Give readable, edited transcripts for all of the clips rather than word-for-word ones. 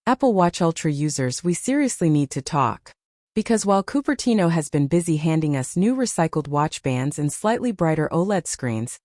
Apple Watch Ultra users, we seriously need to talk. Because while Cupertino has been busy handing us new recycled watch bands and slightly brighter OLED screens,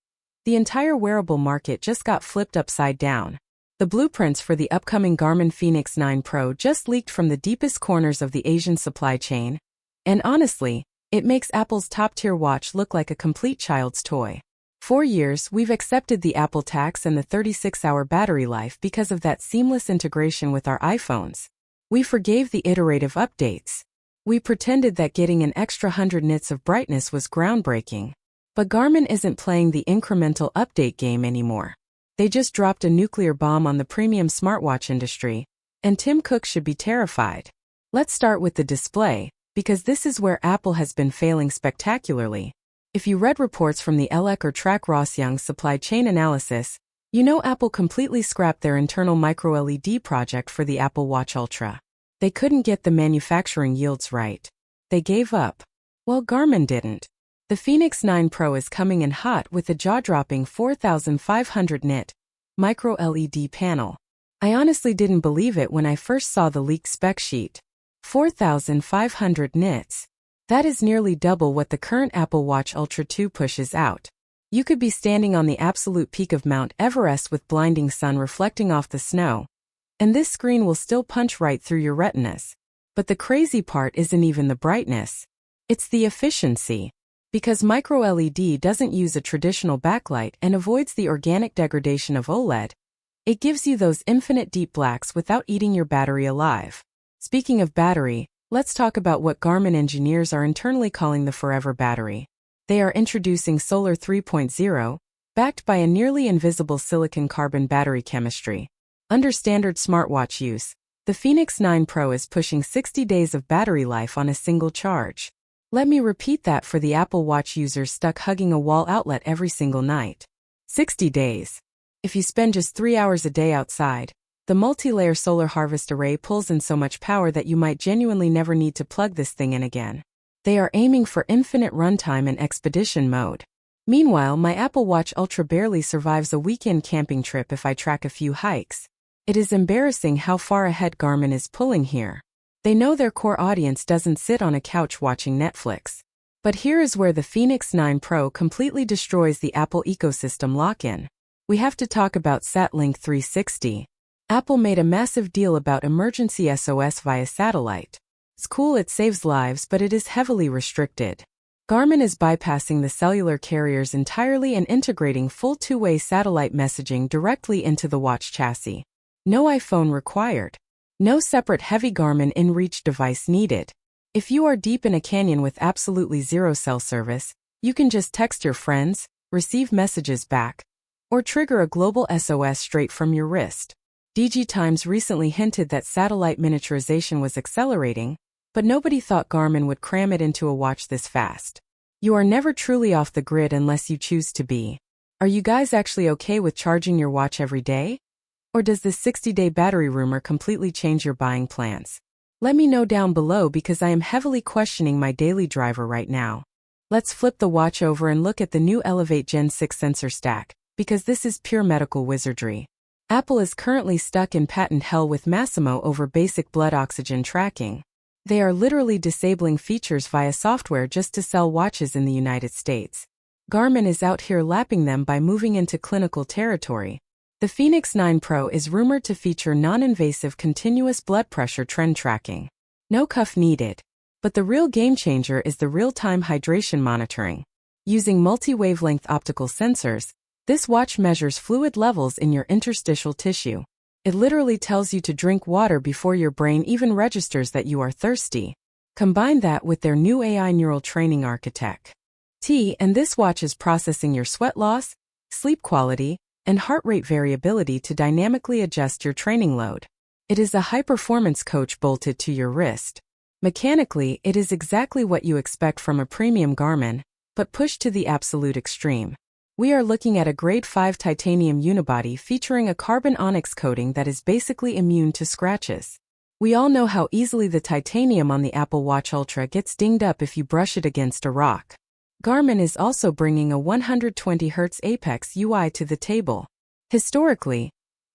the entire wearable market just got flipped upside down. The blueprints for the upcoming Garmin Fenix 9 Pro just leaked from the deepest corners of the Asian supply chain, and honestly, it makes Apple's top-tier watch look like a complete child's toy. For years, we've accepted the Apple tax and the 36-hour battery life because of that seamless integration with our iPhones. We forgave the iterative updates. We pretended that getting an extra 100 nits of brightness was groundbreaking. But Garmin isn't playing the incremental update game anymore. They just dropped a nuclear bomb on the premium smartwatch industry, and Tim Cook should be terrified. Let's start with the display, because this is where Apple has been failing spectacularly. If you read reports from the Elec or Track Rossyoung's supply chain analysis, you know Apple completely scrapped their internal microLED project for the Apple Watch Ultra. They couldn't get the manufacturing yields right. They gave up. Well, Garmin didn't. The Fenix 9 Pro is coming in hot with a jaw-dropping 4,500 nit microLED panel. I honestly didn't believe it when I first saw the leaked spec sheet. 4,500 nits. That is nearly double what the current Apple Watch Ultra 2 pushes out. You could be standing on the absolute peak of Mount Everest with blinding sun reflecting off the snow, and this screen will still punch right through your retinas. But the crazy part isn't even the brightness. It's the efficiency. Because microLED doesn't use a traditional backlight and avoids the organic degradation of OLED, it gives you those infinite deep blacks without eating your battery alive. Speaking of battery, let's talk about what Garmin engineers are internally calling the forever battery. They are introducing Solar 3.0, backed by a nearly invisible silicon-carbon battery chemistry. Under standard smartwatch use, the Fenix 9 Pro is pushing 60 days of battery life on a single charge. Let me repeat that for the Apple Watch users stuck hugging a wall outlet every single night. 60 days. If you spend just 3 hours a day outside, the multi-layer solar harvest array pulls in so much power that you might genuinely never need to plug this thing in again. They are aiming for infinite runtime in expedition mode. Meanwhile, my Apple Watch Ultra barely survives a weekend camping trip if I track a few hikes. It is embarrassing how far ahead Garmin is pulling here. They know their core audience doesn't sit on a couch watching Netflix. But here is where the Fenix 9 Pro completely destroys the Apple ecosystem lock-in. We have to talk about SatLink 360. Apple made a massive deal about emergency SOS via satellite. It's cool, it saves lives, but it is heavily restricted. Garmin is bypassing the cellular carriers entirely and integrating full two-way satellite messaging directly into the watch chassis. No iPhone required. No separate heavy Garmin InReach device needed. If you are deep in a canyon with absolutely zero cell service, you can just text your friends, receive messages back, or trigger a global SOS straight from your wrist. DG Times recently hinted that satellite miniaturization was accelerating, but nobody thought Garmin would cram it into a watch this fast. You are never truly off the grid unless you choose to be. Are you guys actually okay with charging your watch every day? Or does this 60-day battery rumor completely change your buying plans? Let me know down below because I am heavily questioning my daily driver right now. Let's flip the watch over and look at the new Elevate Gen 6 sensor stack, because this is pure medical wizardry. Apple is currently stuck in patent hell with Masimo over basic blood oxygen tracking. They are literally disabling features via software just to sell watches in the United States. Garmin is out here lapping them by moving into clinical territory. The Fenix 9 Pro is rumored to feature non-invasive continuous blood pressure trend tracking. No cuff needed. But the real game-changer is the real-time hydration monitoring. Using multi-wavelength optical sensors, this watch measures fluid levels in your interstitial tissue. It literally tells you to drink water before your brain even registers that you are thirsty. Combine that with their new AI neural training architect. And this watch is processing your sweat loss, sleep quality, and heart rate variability to dynamically adjust your training load. It is a high-performance coach bolted to your wrist. Mechanically, it is exactly what you expect from a premium Garmin, but pushed to the absolute extreme. We are looking at a Grade 5 titanium unibody featuring a carbon onyx coating that is basically immune to scratches. We all know how easily the titanium on the Apple Watch Ultra gets dinged up if you brush it against a rock. Garmin is also bringing a 120Hz Apex UI to the table. Historically,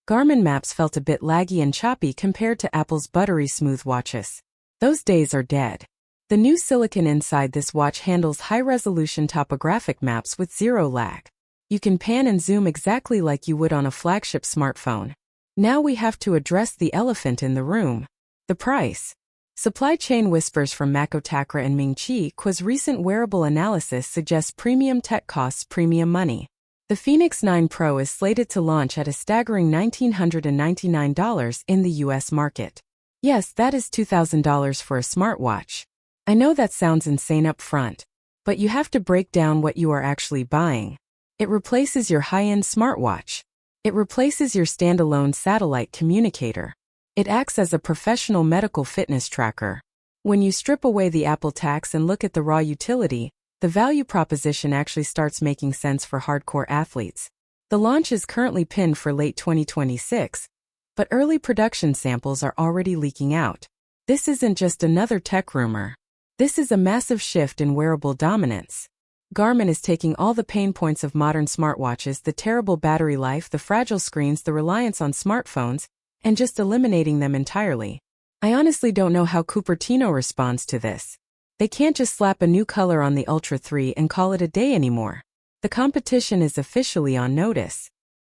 Garmin maps felt a bit laggy and choppy compared to Apple's buttery smooth watches. Those days are dead. The new silicon inside this watch handles high-resolution topographic maps with zero lag. You can pan and zoom exactly like you would on a flagship smartphone. Now we have to address the elephant in the room: the price. Supply chain whispers from Makotakra and Ming-Chi's recent wearable analysis suggests premium tech costs premium money. The Fenix 9 Pro is slated to launch at a staggering $1,999 in the US market. Yes, that is $2,000 for a smartwatch. I know that sounds insane up front, but you have to break down what you are actually buying. It replaces your high-end smartwatch. It replaces your standalone satellite communicator. It acts as a professional medical fitness tracker. When you strip away the Apple tax and look at the raw utility, the value proposition actually starts making sense for hardcore athletes. The launch is currently pinned for late 2026, but early production samples are already leaking out. This isn't just another tech rumor. This is a massive shift in wearable dominance. Garmin is taking all the pain points of modern smartwatches, the terrible battery life, the fragile screens, the reliance on smartphones, and just eliminating them entirely. I honestly don't know how Cupertino responds to this. They can't just slap a new color on the Ultra 3 and call it a day anymore. The competition is officially on notice.